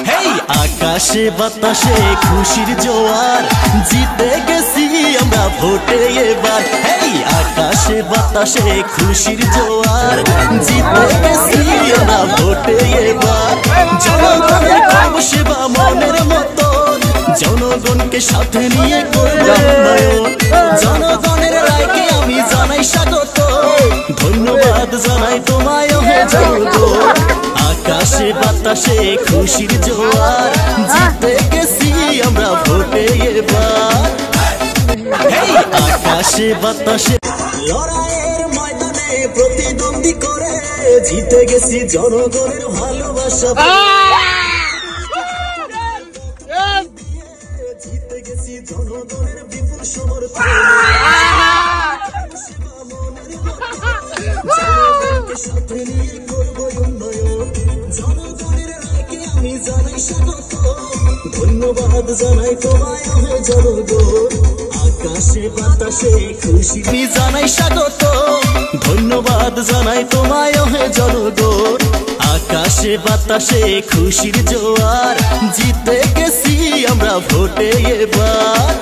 হেই আকাশে বাতাসে খুশির জোয়ার, জিতে গেছি আমরা ভোটে এবার। হেই আকাশে বাতাসে খুশির জোয়ার, জিতে গেছি আমরা ভোটে এবার। জনগণের কর্ম সেবা মনের মতো, জনগণকে সাথে নিয়ে করব উন্নয়ন। জনগণের রায়কে আমি জানাই স্বাগত, ধন্যবাদ জানাই তোমায় হে জনগণ। আকাশে বাতাসে খুশির জোয়ার, জিতে গেছি আমরা ভোটে এবার। হেই আকাশে বাতাসে লড়াইয়ের ময়দানে প্রতিদ্বন্দ্বী করে জিতে গেছি জনগণের ভালোবাসা, জিতে গেছি জনগণের বিপুল সমর্থন। জনগণকে সাথে নিয়ে করব উন্নয়ন, জনগণের রায়কে আমি জানাই স্বাগত, ধন্যবাদ জানাই তোমায় হে জনগণ। আকাশে বাতাসে খুশি জানাই স্বাগত, ধন্যবাদ জানাই তোমায় হে জনগণ। আকাশে বাতাসে খুশির জোয়ার, জিতে গেছি আমরা ভোটে এবার।